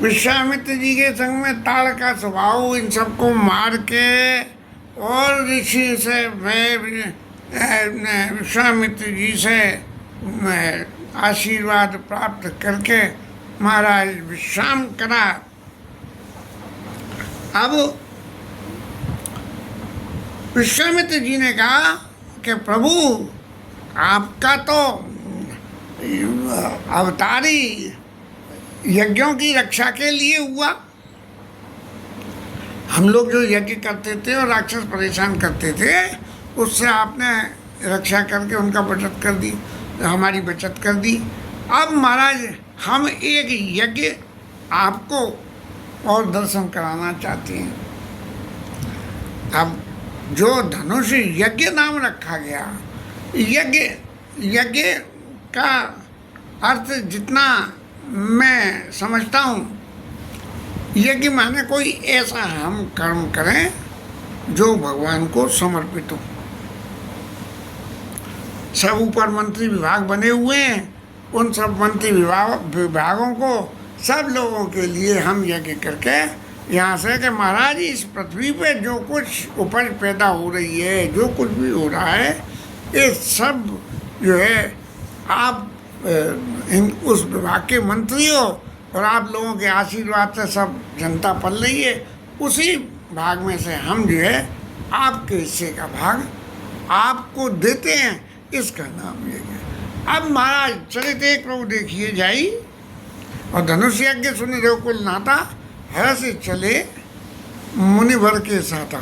विश्वामित्र जी के संग में ताड़ का स्वभाव इन सबको मार के और ऋषि से मैं विश्वामित्र जी से आशीर्वाद प्राप्त करके महाराज विश्राम करा। अब विश्वामित्र जी ने कहा कि प्रभु आपका तो अवतारी यज्ञों की रक्षा के लिए हुआ। हम लोग जो यज्ञ करते थे और राक्षस परेशान करते थे उससे आपने रक्षा करके उनका बचत कर दी, हमारी बचत कर दी। अब महाराज हम एक यज्ञ आपको और दर्शन कराना चाहते हैं। अब जो धनुष यज्ञ नाम रखा गया, यज्ञ का अर्थ जितना मैं समझता हूँ, यज्ञ माने कोई ऐसा हम कर्म करें जो भगवान को समर्पित हो। सब ऊपर मंत्री विभाग बने हुए हैं, उन सब मंत्री विभागों को सब लोगों के लिए हम यज्ञ करके यहाँ से कि महाराज इस पृथ्वी पे जो कुछ उपज पैदा हो रही है, जो कुछ भी हो रहा है, ये सब जो है आप उस विभाग के मंत्री हो और आप लोगों के आशीर्वाद से सब जनता पल रही है। उसी भाग में से हम जो है आपके हिस्से का भाग आपको देते हैं, इसका नाम यज्ञ है। अब महाराज चले थे प्रभु देखिए जाई और धनुष यज्ञ सुनि रघुकुल नाथा, हर से चले मुनिवर के साथ।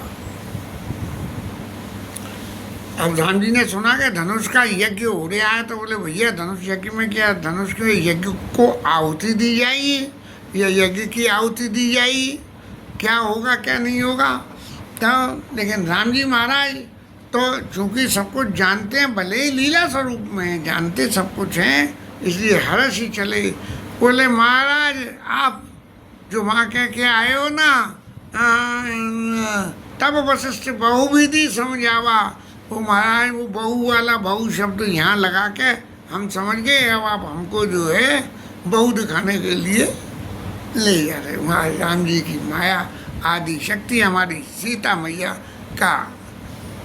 अब राम जी ने सुना कि धनुष का यज्ञ हो रहा है तो बोले भैया धनुष यज्ञ में क्या, धनुष के यज्ञ को आहुति दी जाएगी या यज्ञ की आहुति दी जाएगी, क्या होगा क्या नहीं होगा। तो लेकिन राम जी महाराज तो चूँकि सब कुछ जानते हैं, भले ही लीला स्वरूप में जानते सब कुछ हैं, इसलिए हर्ष ही चले। बोले महाराज आप जो वहाँ कह के आए हो ना, तब वशिष्ठ बहुविधि समझावा। वो महाराज वो बहू वाला बहु शब्द यहाँ लगा के हम समझ गए। अब आप हमको जो है बहू दिखाने के लिए ले जा रहे। महाराज राम जी की माया आदि शक्ति हमारी सीता मैया का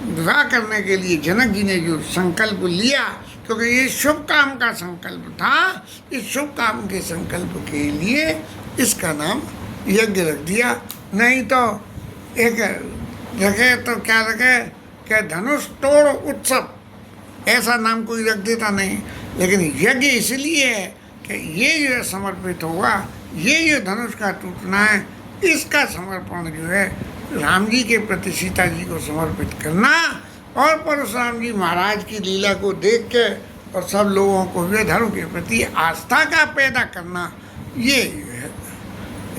विवाह करने के लिए जनक जी ने जो संकल्प लिया, क्योंकि ये शुभ काम का संकल्प था, इस शुभ काम के संकल्प के लिए इसका नाम यज्ञ रख दिया। नहीं तो एक रखे तो क्या रखे कि धनुष तोड़ उत्सव, ऐसा नाम कोई रख देता नहीं। लेकिन यज्ञ इसलिए है कि ये जो समर्पित होगा, ये जो धनुष का टूटना है, इसका समर्पण जो है राम जी के प्रति सीता जी को समर्पित करना और परशुराम जी महाराज की लीला को देख के और सब लोगों को वे धर्म के प्रति आस्था का पैदा करना, ये है।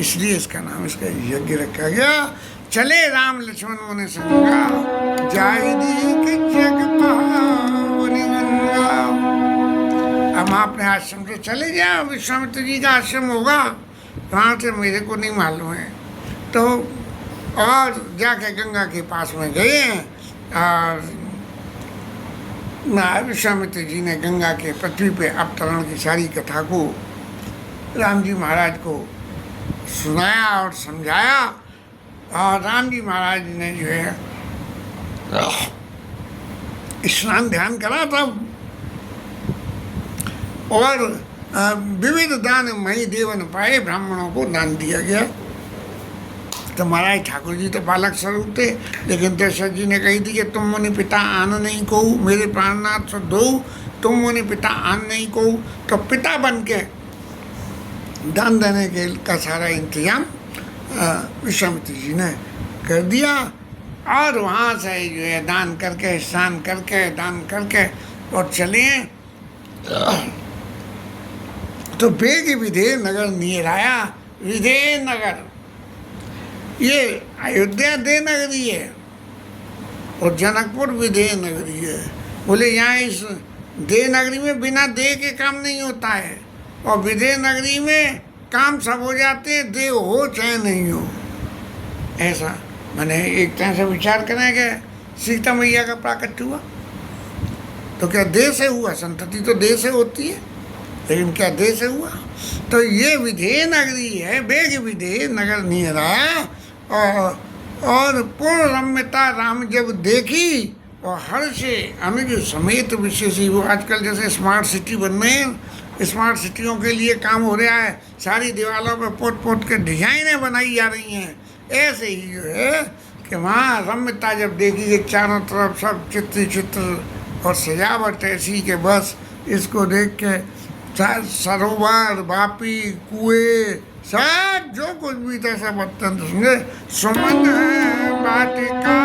इसलिए इसका नाम इसका यज्ञ रखा गया। चले राम लक्ष्मण मुनि संगा, जाय दीक जग पावनी गंगा। हम अपने आश्रम से चले जाए, विश्वामित्र जी का आश्रम होगा, वहाँ से मेरे को नहीं मालूम है। तो और जाके गंगा के पास में गए और विश्वामित्र जी ने गंगा के पृथ्वी पे अवतरण की सारी कथा को राम जी महाराज को सुनाया और समझाया। और राम जी महाराज ने जो है स्नान ध्यान करा तब, और विविध दान मई देवन पाए, ब्राह्मणों को दान दिया गया। तो महाराज ठाकुर जी तो बालक स्वरूप थे, लेकिन दशरथ जी ने कही थी कि तुम मुनि पिता आन नहीं कहू, मेरे प्राणनाथ सो दो, तुम मुनि पिता आन नहीं कहू। तो पिता बन के दान देने के का सारा इंतजाम विश्वामित्र जी ने कर दिया। और वहाँ से जो है दान करके, स्नान करके, दान करके और चले। तो बेग विधेय नगर नियर आया। विधेय नगर ये अयोध्या दे नगरी है और जनकपुर विधेय नगरी है। बोले यहाँ इस दे नगरी में बिना दे के काम नहीं होता है, और विधेय नगरी में काम सब हो जाते हैं, दे हो चाहे नहीं हो। ऐसा मैंने एक तरह से विचार करें कि सीता मैया का प्राकट्य हुआ तो क्या देह से हुआ, संतति तो देह से होती है। लेकिन क्या देश हुआ। तो ये विधेय नगरी है, वेग विधेय नगर नहीं रहा। और पूर्ण रम्यता राम जब देखी और हर से अनुज समेत विशेषी, वो आजकल जैसे स्मार्ट सिटी बन रहे हैं, स्मार्ट सिटियों के लिए काम हो रहा है, सारी दीवारों पे पोत पोत के डिजाइनें बनाई जा रही हैं, ऐसे ही जो है कि वहाँ रम्यता जब देखी कि चारों तरफ सब चित्र चित्र और सजावट ऐसी कि बस इसको देख के सरोवर, वापी, कुएं, सब जो कुछ भी था सब अत्यंत सुंदर। सुमन वाटिका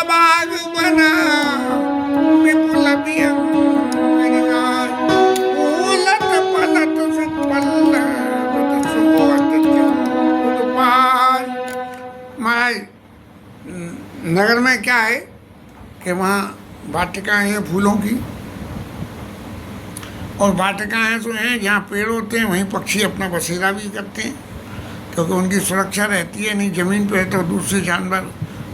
बाग बना विपुल उलट पलट सुपल्लव सोवत चौपाल। महाराज नगर में क्या है कि वहाँ वाटिकाएं हैं फूलों की, और वाटिकाएं तो हैं जहाँ पेड़ होते हैं वहीं पक्षी अपना बसेरा भी करते हैं, क्योंकि उनकी सुरक्षा रहती है, नहीं ज़मीन पे तो दूसरे जानवर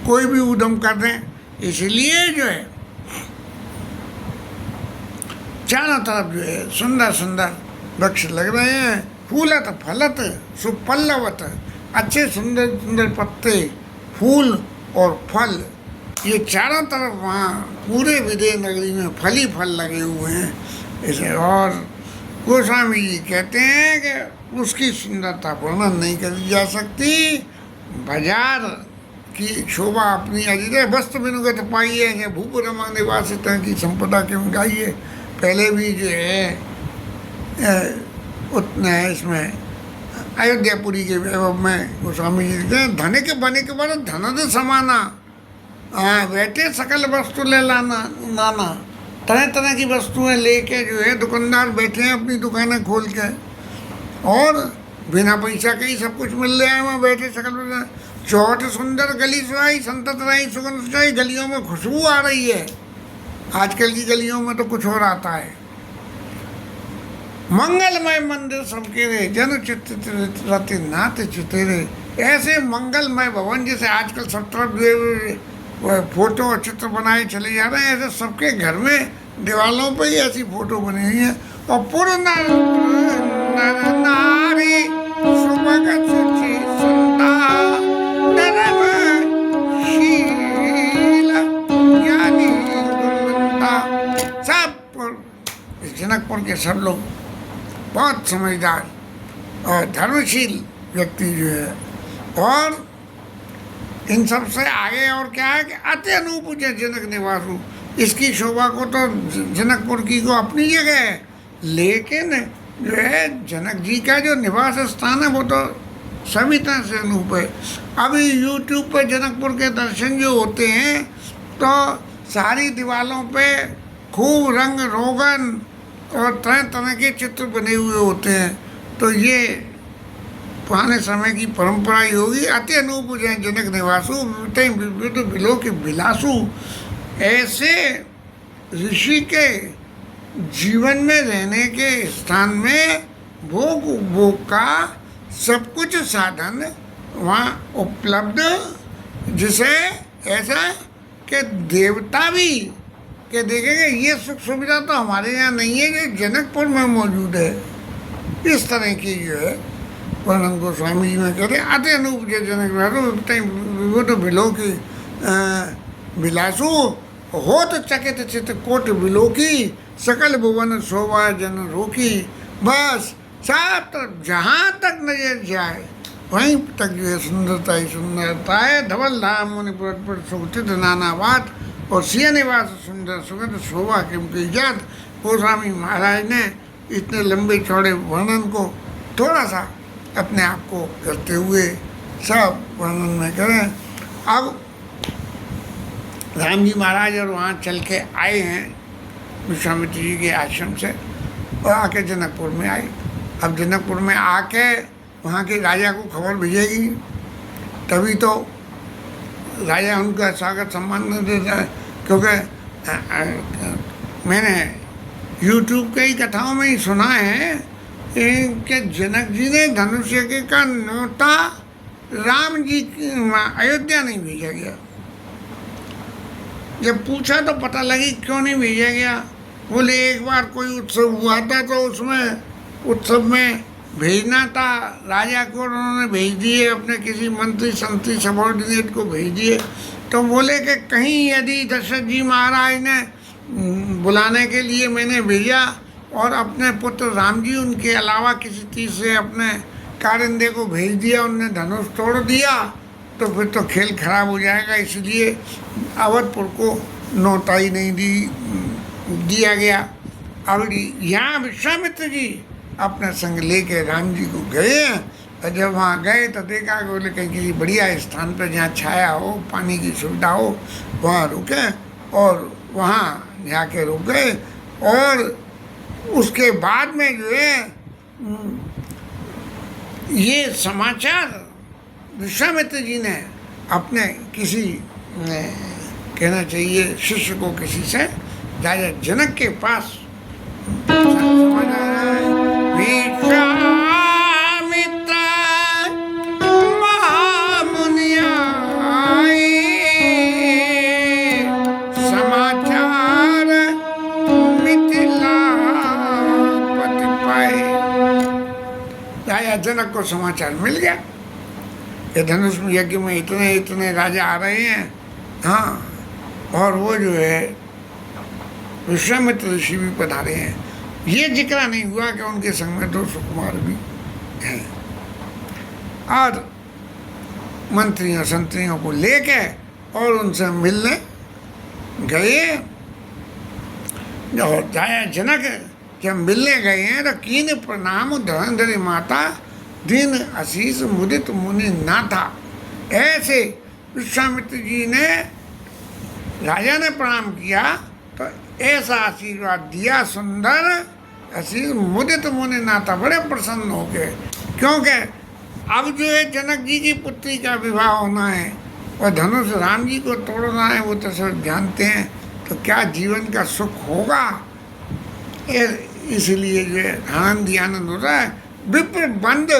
कोई भी उद्यम कर दें, इसलिए जो है चारों तरफ जो है सुंदर सुंदर वृक्ष लग रहे हैं। फूलत फलत सुपल्लवत, अच्छे सुंदर सुंदर पत्ते, फूल और फल, ये चारों तरफ वहाँ पूरे विदेह नगरी में फल ही फल लगे हुए हैं इसे। और गोस्वामी जी कहते हैं कि उसकी सुंदरता वर्णन नहीं करी जा सकती। बाजार की शोभा अपनी अजीत है, वस्त्र बिनुगत पाई है कि भूप रमा निवासित की संपदा क्यों गाइए। पहले भी जो है उतना है इसमें अयोध्यापुरी के वैभव में गोस्वामी जी कहते हैं, धने के बने के बाद धनद समाना, बैठे सकल वस्तु ले लाना नाना, तरह तरह की वस्तुएं लेके जो है दुकानदार बैठे हैं अपनी दुकानें खोल के, और बिना पैसा के ही सब कुछ मिल रहा है वहाँ बैठे सकल। चौट सुंदर गली सुहाई संतत रही सुगंध सुहाई, गलियों में खुशबू आ रही है, आजकल की गलियों में तो कुछ और आता है। मंगलमय मंदिर सबके रे जन चित्र नाथ चितेरे, ऐसे मंगलमय भवन जैसे आजकल सब तरफ फोटो और चित्र बनाए चले जा रहे हैं, ऐसे सबके घर में दीवारों पर ही ऐसी फोटो बनी हुई है। और पूर्ण नारी सुभगत सुचि सुंदा धर्म शील ज्ञानी गुणवंता, सब जनकपुर के सब लोग बहुत समझदार और धर्मशील व्यक्ति जो है। और इन सब से आगे और क्या है कि अति अनूप जनक निवासु, इसकी शोभा को तो जनकपुर की को अपनी जगह है, लेकिन जो है जनक जी का जो निवास स्थान है वो तो सभी तरह से अनूप है। अभी यूट्यूब पर जनकपुर के दर्शन जो होते हैं तो सारी दीवारों पे खूब रंग रोगन और तरह तरह के चित्र बने हुए होते हैं, तो ये पुराने समय की परंपरा ही होगी। अति अनूप जनक निवासु विविध बिलो के बिलासु, ऐसे ऋषि के जीवन में रहने के स्थान में भोग उपभोग का सब कुछ साधन वहाँ उपलब्ध, जिसे ऐसा कि देवता भी कि देखेंगे ये सुख सुविधा तो हमारे यहाँ नहीं है, जो जनकपुर में मौजूद है। इस तरह की जो है वर्णन गोस्वामी जी में कहते हैं, अति अनूप जनक विभुत बिलो की बिलासु होत चकित चित कोट बिलो की सकल भुवन शोभा जन रोकी। बस सब तरफ जहाँ तक नजर जाए वहीं तक जो है सुंदरता ही सुंदरता है। धवल धाम मुनिपुर पर सुगठित नाना बात और सिया निवास सुंदर सुगंध शोभा क्योंकि जात। गोस्वामी महाराज ने इतने लंबे चौड़े वर्णन को थोड़ा सा अपने आप को करते हुए सब वर्णन में करें। अब राम जी महाराज और वहाँ चल के आए हैं विश्वामित्र जी के आश्रम से और आके जनकपुर में आए। अब जनकपुर में आके वहाँ के राजा को खबर भेजेगी, तभी तो राजा उनका स्वागत सम्मान नहीं देता है। क्योंकि मैंने यूट्यूब के ही कथाओं में ही सुना है कि जनक जी ने धनुष यज्ञ का न्योता राम जी की अयोध्या नहीं भेजा गया। जब पूछा तो पता लगी क्यों नहीं भेजा गया। बोले एक बार कोई उत्सव हुआ था तो उसमें उत्सव में भेजना था राजा को, उन्होंने भेज दिए, अपने किसी मंत्री संतरी सबॉर्डिनेट को भेज दिए। तो बोले कि कहीं यदि दशरथ जी महाराज ने बुलाने के लिए मैंने भेजा और अपने पुत्र राम जी उनके अलावा किसी तीसरे अपने कारिंदे को भेज दिया, उनने धनुष तोड़ दिया, तो फिर तो खेल खराब हो जाएगा। इसलिए अवधपुर को नौता ही नहीं दिया गया। अब यहाँ विश्वामित्र जी अपने संग लेके राम जी को गए, और जब वहाँ गए तो देखा कि बोले कहीं किसी बढ़िया स्थान पर जहाँ छाया हो, पानी की सुविधा हो, वहाँ रुके, और वहाँ जाके रुक गए। और उसके बाद में जो है ये समाचार विश्वामित्र जी ने अपने किसी कहना चाहिए शिष्य को, किसी से राजा जनक के पास समाचार है। विश्वामित्र महामुनि आए, समाचार मिथिलापति पाए। राजा जनक को समाचार मिल गया कि धनुष यज्ञ में इतने इतने राजा आ रहे हैं। हाँ, और वो जो है विश्वामित्र ऋषि भी पधारे हैं। ये जिक्र नहीं हुआ कि उनके संग में 2 सुकुमार भी हैं। और मंत्रियों संत्रियों को लेके और उनसे मिलने गए। और राजा जनक जब मिलने गए हैं तो कीन प्रणाम धनंधरी माता, दीन आशीष मुदित मुनि नाथा। ऐसे विश्वामित्र जी ने राजा ने प्रणाम किया तो ऐसा आशीर्वाद दिया, सुंदर आशीष मुदित मुनि नाथा, बड़े प्रसन्न हो गए। क्योंकि अब जो है जनक जी की पुत्री का विवाह होना है और धनुष राम जी को तोड़ना है, वो तो सब जानते हैं। तो क्या जीवन का सुख होगा, इसलिए जो है आनंद ही आनंद हो रहा है। विप्र बंद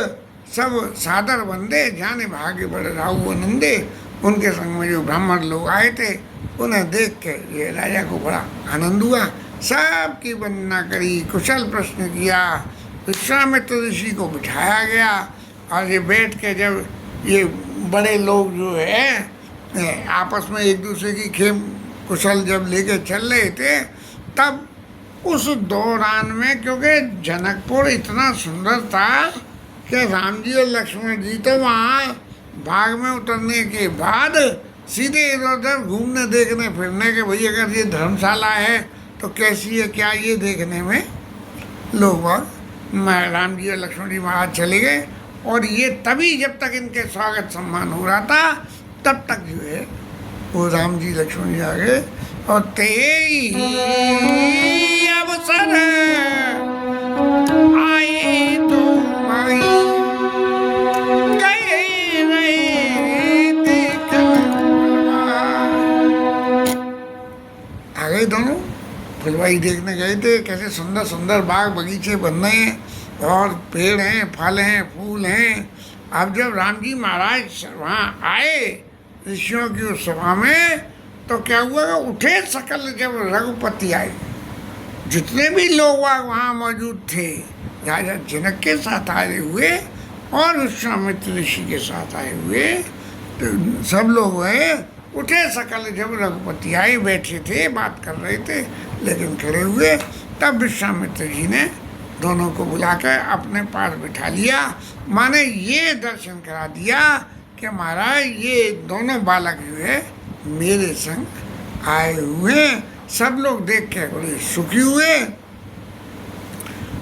सब सादर बंदे, जाने भाग्य बड़े राहु आनंदे। उनके संग में जो ब्राह्मण लोग आए थे उन्हें देख के ये राजा को बड़ा आनंद हुआ। सबकी वंदना करी, कुशल प्रश्न किया, विश्वामित्र ऋषि को बिठाया गया। और ये बैठ के जब ये बड़े लोग जो है आपस में एक दूसरे की खेम कुशल जब लेके चल रहे थे, तब उस दौरान में क्योंकि जनकपुर इतना सुंदर था कि राम जी और लक्ष्मण जी तो वहाँ बाग में उतरने के बाद सीधे इधर उधर घूमने देखने फिरने के, भाई अगर ये धर्मशाला है तो कैसी है क्या, ये देखने में लोग राम जी और लक्ष्मण जी महाराज चले गए। और ये तभी जब तक इनके स्वागत सम्मान हो रहा था तब तक जो है वो राम जी लक्ष्मण जी आ गए। और तेई अवसर आए तो भाई गए रहे देख आ गए, दोनों फुलवाई देखने गए थे। कैसे सुंदर सुंदर बाग बगीचे बन रहे हैं और पेड़ हैं, फल हैं, फूल हैं। अब जब राम जी महाराज वहाँ आए ऋषियों की उस सभा में, तो क्या हुआ कि उठे सकल जब रघुपति आए। जितने भी लोग वहाँ मौजूद थे राजा जनक के साथ आए हुए और विश्वामित्र ऋषि के साथ आए हुए, तो सब लोग है उठे सकल जब रघुपति आए। बैठे थे, बात कर रहे थे, लेकिन खड़े हुए। तब विश्वामित्र जी ने दोनों को बुलाकर अपने पास बिठा लिया। माने ये दर्शन करा दिया कि महाराज ये दोनों बालक जो है मेरे संग आए हुए। सब लोग देख के बड़े सुखी हुए।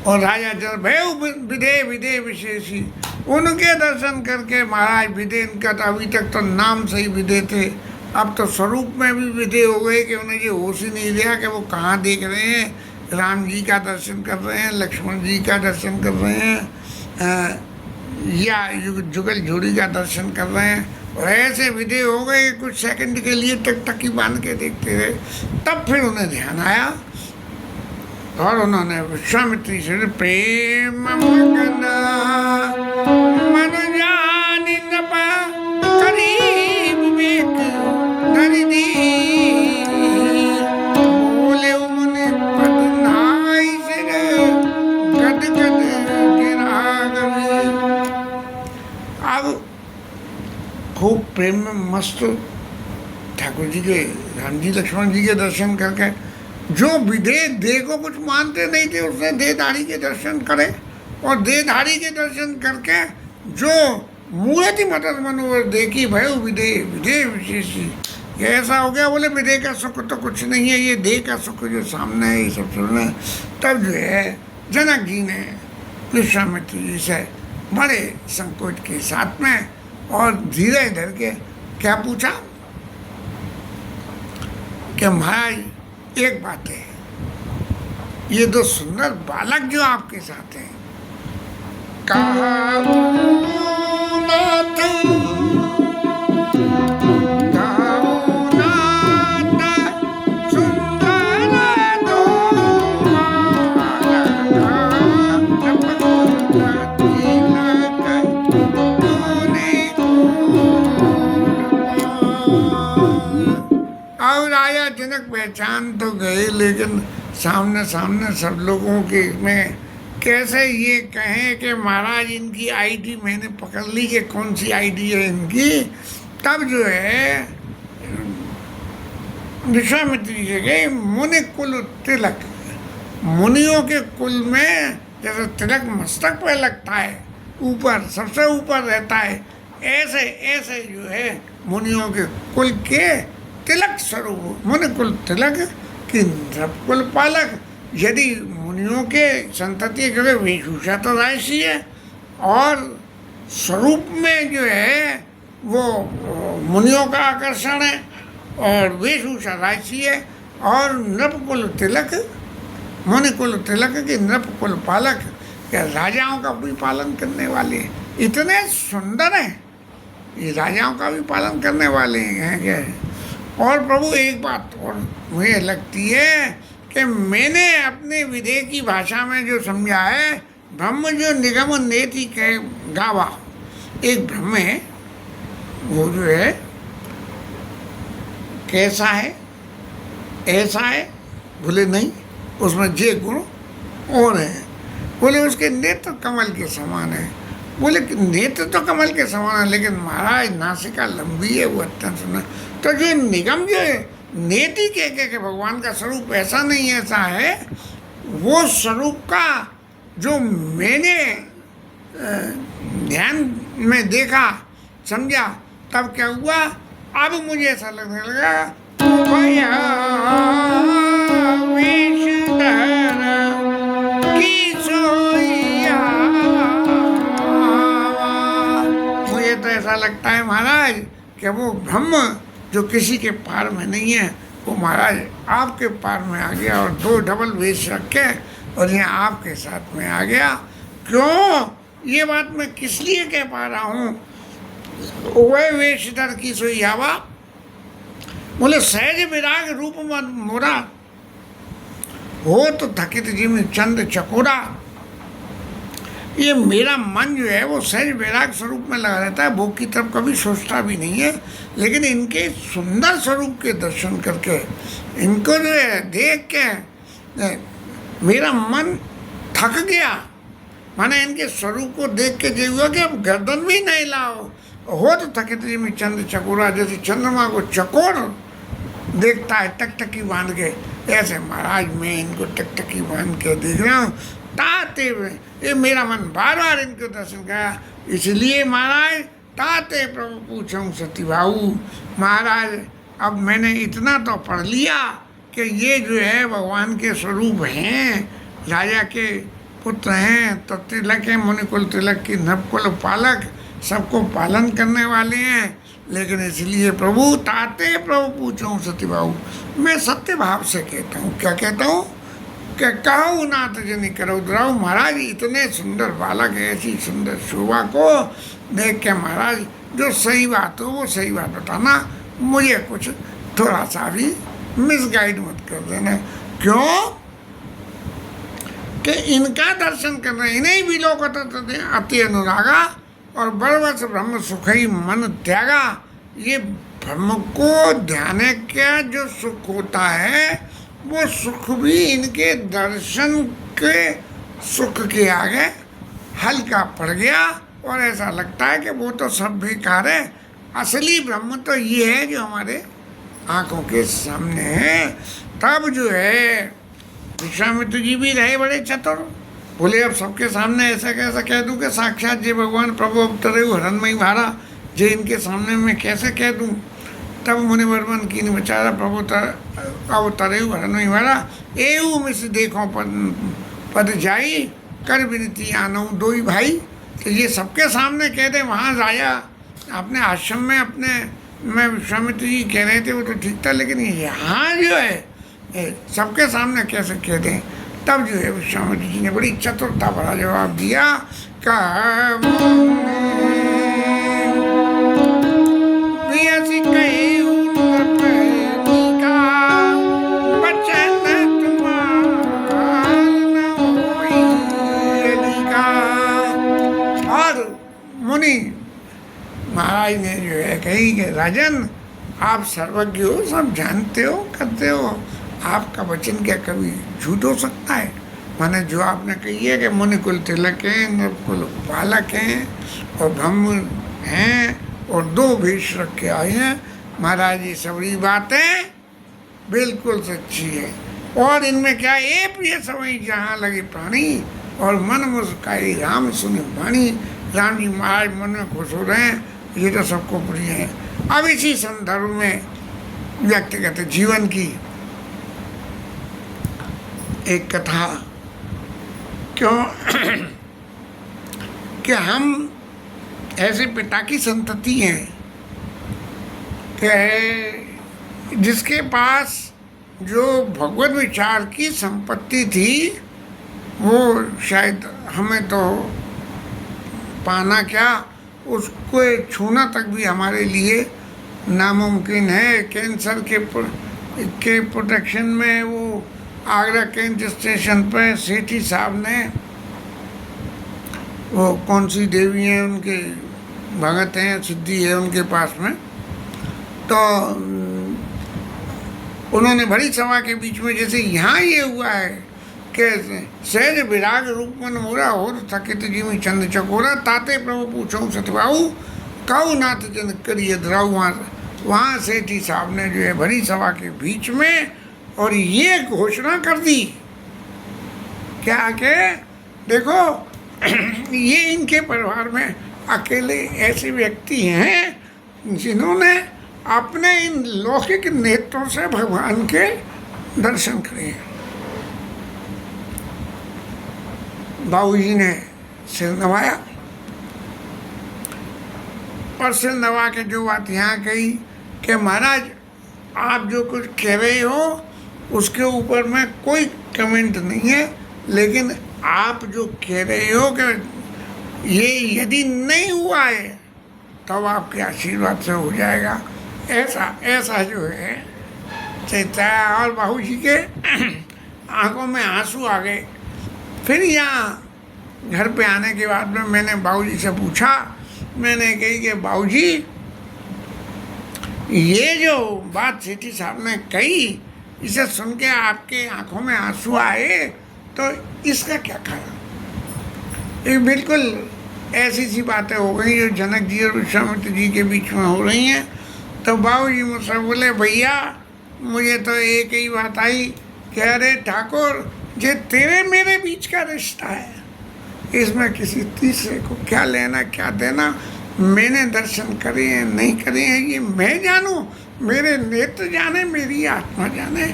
और राजा जब भय विधे विधे विशेषी, उनके दर्शन करके महाराज विधे, इनका तो अभी तक तो नाम से ही विधे थे, अब तो स्वरूप में भी विधे हो गए कि उन्हें ये होश ही नहीं दिया कि वो कहाँ देख रहे हैं। राम जी का दर्शन कर रहे हैं, लक्ष्मण जी का दर्शन कर रहे हैं, या जुगल जोड़ी का दर्शन कर रहे हैं। और ऐसे विधेय हो गए, कुछ सेकंड के लिए टकटकी बांध के देखते रहे। तब फिर उन्हें ध्यान आया और उन्होंने विश्वामित्री से प्रेम मगन मन जानि नप करी विवेक धरि दीन, बोले मुनि पद नाई सिर गद गद खूब प्रेम में मस्त ठाकुर जी के, राम जी लक्ष्मण जी के दर्शन करके, जो विदेह देह को कुछ मानते नहीं थे उसने देहधारी के दर्शन करे, और देहधारी के दर्शन करके जो मूर्ति मदद मनोवर देखी भयो विदेह विदेह विशेषी, ये ऐसा हो गया। बोले विदेह का सुख तो कुछ नहीं है, ये देह का सुख जो सामने है ये सब सुनना। तब जो है जनक जी ने विश्वामित्र जी से बड़े संकोच के साथ में और धीरे धर के क्या पूछा कि महाराज एक बात है, ये दो सुंदर बालक जो आपके साथ हैं, कहा और राजा जनक पहचान तो गए, लेकिन सामने सामने सब लोगों के में कैसे ये कहें कि महाराज इनकी आईडी मैंने पकड़ ली कि कौन सी आईडी है इनकी। तब जो है विश्वामित्र जी के गए मुनि कुल तिलक, मुनियों के कुल में जैसे तिलक मस्तक पर लगता है, ऊपर सबसे ऊपर रहता है, ऐसे ऐसे जो है मुनियों के कुल के तिलक स्वरूप मुनि कुल तिलक कि कुल पालक। यदि मुनियों के संतति के वेशभूषा तो राशि है, और स्वरूप में जो है वो मुनियों का आकर्षण है, और वेशभूषा राशि है, और नृपकुल तिलक मुनिकुल तिलक की नृपकुल पालक, क्या राजाओं का भी पालन करने वाले हैं, इतने सुंदर हैं ये, राजाओं का भी पालन करने वाले हैं क्या। और प्रभु एक बात और मुझे लगती है कि मैंने अपने विदेह की भाषा में जो समझा है, ब्रह्म जो निगम नेति कह गावा, एक ब्रह्म है वो जो है कैसा है ऐसा है, बोले नहीं उसमें जे गुण और है, बोले उसके नेत्र कमल के समान है, बोले नेत्र तो कमल के समान है लेकिन महाराज नासिका लंबी है, वो अत्यंत सुंदर। तो जो निगम जो है नेति के भगवान का स्वरूप ऐसा नहीं ऐसा है, वो स्वरूप का जो मैंने ध्यान में देखा समझा, तब क्या हुआ, अब मुझे ऐसा लगने लगा मुझे तो ऐसा लगता है महाराज कि वो ब्रह्म जो किसी के पार में नहीं है, वो महाराज आपके पार में आ गया, और दो डबल वेश रख के और यहाँ आपके साथ में आ गया। क्यों ये बात मैं किस लिए कह पा रहा हूँ, वह वेशधर की सोई आवा, बोले सहज विराग रूप मन मोरा, हो तो थकित जिम चंद चकोरा। ये मेरा मन जो है वो सहज वैराग स्वरूप में लगा रहता है, भोग की तरफ कभी सोचता भी नहीं है, लेकिन इनके सुंदर स्वरूप के दर्शन करके, इनको जो है देख के मेरा मन थक गया। माने इनके स्वरूप को देख के जो हुआ कि अब गर्दन भी नहीं लाओ, हो तो थकित जिम चंद चकोरा, जैसे चंद्रमा को चकोर देखता है टकटकी बांध के, ऐसे महाराज मैं इनको टकटकी बांध के देख रहा हूँ ताते हुए। ये मेरा मन बार बार इनको दर्शन करा, इसलिए महाराज ताते प्रभु पूछूं सतीभाऊ, महाराज अब मैंने इतना तो पढ़ लिया कि ये जो है भगवान के स्वरूप हैं, राजा के पुत्र हैं, तो तिलक है मुनिकुल तिलक की नवकुल पालक, सबको पालन करने वाले हैं, लेकिन इसलिए प्रभु ताते प्रभु पूछूं सतीभाऊ, मैं सत्य भाव से कहता हूँ। क्या कहता हूँ कि कहो नाथ जनी करो द्राव, महाराज इतने सुंदर बालक है, ऐसी सुंदर शोभा को देख के महाराज जो सही बात हो वो सही बात बताना, मुझे कुछ थोड़ा सा भी मिसगाइड मत कर देना। क्यों कि इनका दर्शन करना, इन्हें भी लोग अति अनुरागा और बड़वस ब्रह्म सुखई मन त्यागा। ये ब्रह्म को ध्यान का जो सुख होता है वो सुख भी इनके दर्शन के सुख के आगे हल्का पड़ गया, और ऐसा लगता है कि वो तो सब बेकार है, असली ब्रह्म तो ये है जो हमारे आंखों के सामने है। तब जो है विश्वामित्र जी भी रहे बड़े चतुर, बोले अब सबके सामने ऐसा कैसा कह दूं कि साक्षात जे भगवान प्रभु अवतरे हरणमयी भारा, जे इनके सामने मैं कैसे कह दूं। तब मुनिवर्मन की बेचारा प्रभु अवतरे हरणमयी भारा, एऊ मिस देखो पद जाई, कर विनती आनो दो भाई। तो ये सबके सामने कह दे, वहाँ जाया अपने आश्रम में अपने मैं विश्वामित्र जी कह रहे थे वो तो ठीक था, लेकिन यहाँ जो है सबके सामने कैसे कह दें। तब जो है विश्वामित्र जी ने बड़ी चतुरता भरा जवाब दिया, और मुनि महाराज ने जो है कही कि राजन आप सर्वज्ञ हो, सब जानते हो करते हो, आपका वचन क्या कभी झूठ हो सकता है। माने जो आपने कही है कि मुनि कुल तिलक हैं, नरकुल बालक हैं और ब्रह्म हैं और 2 भेष रख के आए हैं, महाराज ये सभी बातें बिल्कुल सच्ची है। और इनमें क्या ए प्रिय समय जहाँ लगे प्राणी और मन मुस्काई राम सुने वाणी। राम जी महाराज मन में खुश हो रहे हैं, ये तो सबको प्रिय है। अब इसी संदर्भ में व्यक्तिगत जीवन की एक कथा, क्यों कि हम ऐसे पिता की संतति हैं कि जिसके पास जो भगवत विचार की संपत्ति थी वो शायद हमें तो पाना क्या, उसको छूना तक भी हमारे लिए नामुमकिन है। कैंसर के प्रोटेक्शन में वो आगरा कैंट स्टेशन पर सेठी साहब ने, वो कौन सी देवी हैं उनके भगत हैं, सिद्धि है उनके पास में, तो उन्होंने बड़ी सभा के बीच में जैसे यहाँ ये हुआ है कि सहज विराग रूप मन मोरा हो थकित जीवी चंद चकोरा, ताते प्रभु पूछो सतबाहु काऊ नाथ जन करिए द्राऊ। वहाँ सेठी साहब ने जो है बड़ी सभा के बीच में और ये घोषणा कर दी क्या के देखो ये इनके परिवार में अकेले ऐसे व्यक्ति हैं जिन्होंने अपने इन लौकिक नेत्रों से भगवान के दर्शन करे। बाबूजी ने सिर नवाया और सिर नवा के जो बात यहाँ कही कि महाराज आप जो कुछ कह रहे हो उसके ऊपर में कोई कमेंट नहीं है, लेकिन आप जो कह रहे हो कि ये यदि नहीं हुआ है तब आपके आशीर्वाद से हो जाएगा, ऐसा जो है चेता। और बाबू जी के आंखों में आंसू आ गए। फिर यहाँ घर पे आने के बाद में मैंने बाबूजी से पूछा, मैंने कही कि बाबूजी ये जो बात सेठी साहब ने कही इसे सुन के आपके आंखों में आंसू आए तो इसका क्या कारण। ये बिल्कुल ऐसी सी बातें हो गई जो जनक जी और विश्वामित्र जी के बीच में हो रही हैं। तो बाबूजी मुझसे बोले भैया मुझे तो एक ही बात आई कि अरे ठाकुर ये तेरे मेरे बीच का रिश्ता है, इसमें किसी तीसरे को क्या लेना क्या देना। मैंने दर्शन करे हैं नहीं करे हैं ये मैं जानूं, मेरे नेत्र जाने मेरी आत्मा जाने,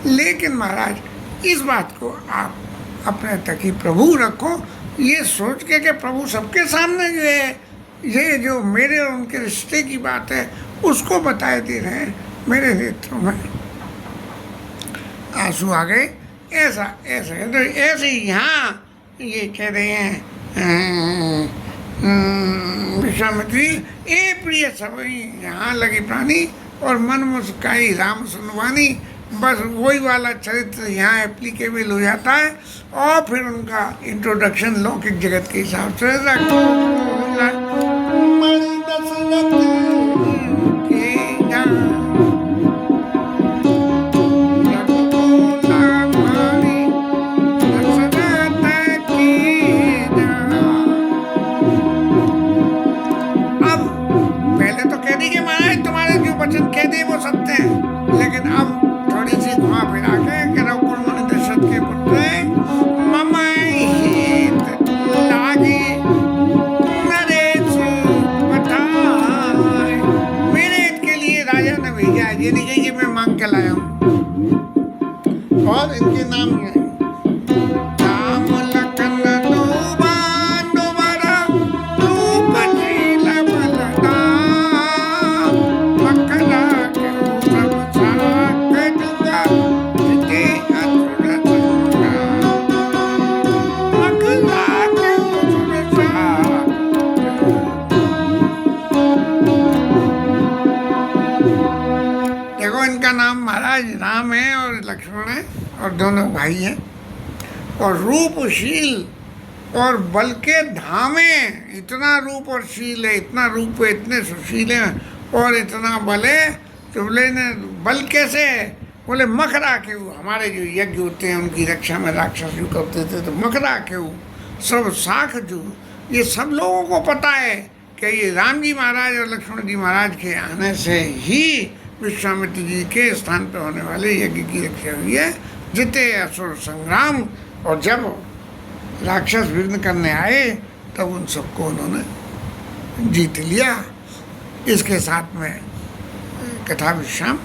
लेकिन महाराज इस बात को आप अपने तक ही प्रभु रखो, ये सोच के कि प्रभु सबके सामने जो है ये जो मेरे और उनके रिश्ते की बात है उसको बताए दे रहे हैं। मेरे नेत्रों में आंसू आ गए। ऐसा ऐसा तो ऐसे यहाँ ये कह रहे हैं विश्वामित्री ए प्रिय सभी यहाँ लगे प्राणी और मन मुस्काई राम सुनवानी। बस वही वाला चरित्र यहाँ एप्लीकेबल हो जाता है और फिर उनका इंट्रोडक्शन लौकिक जगत के हिसाब से महाराज, ये नहीं कही कि मैं मांग के लाया हूँ। और इनके नाम है राम लखन दोबान दोबारा रूप शील बलराम, मखना के सब साथ जुगा जिते असुर संग्राम, मखना के असुर साथ। देखो इनका नाम महाराज राम है और लक्ष्मण है और दोनों भाई हैं। और रूपशील और बल के धामे, इतना रूप और शील है, इतना रूप है, इतने सुशील हैं और इतना बल है। तो बोले ने बल कैसे है? बोले मखरा के वो हमारे जो यज्ञ होते हैं उनकी रक्षा में राक्षस जो करते थे, तो मखरा के वो सब साख जो, ये सब लोगों को पता है कि ये राम जी महाराज और लक्ष्मण जी महाराज के आने से ही विश्वामित्र जी के स्थान पर होने वाले यज्ञ की रक्षा हुई है। जिते असुर संग्राम, और जब राक्षस विघ्न करने आए तब उन सबको उन्होंने जीत लिया। इसके साथ में कथा विश्राम।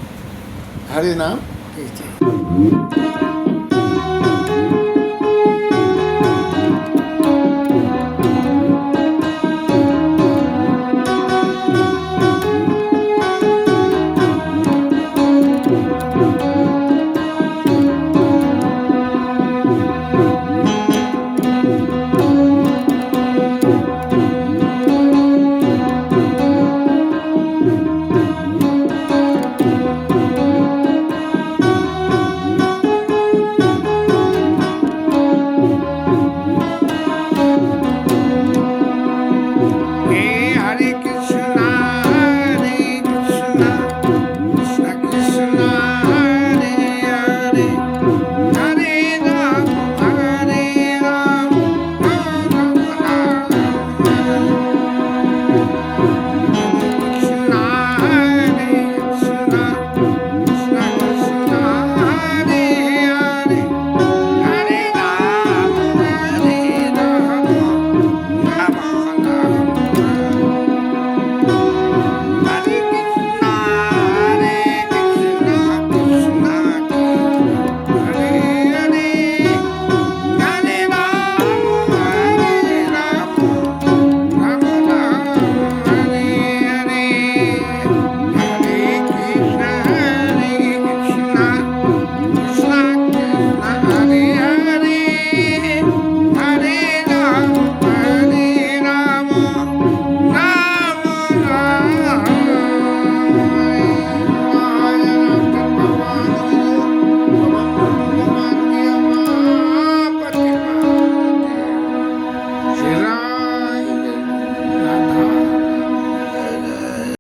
हरि नाम कीजिए।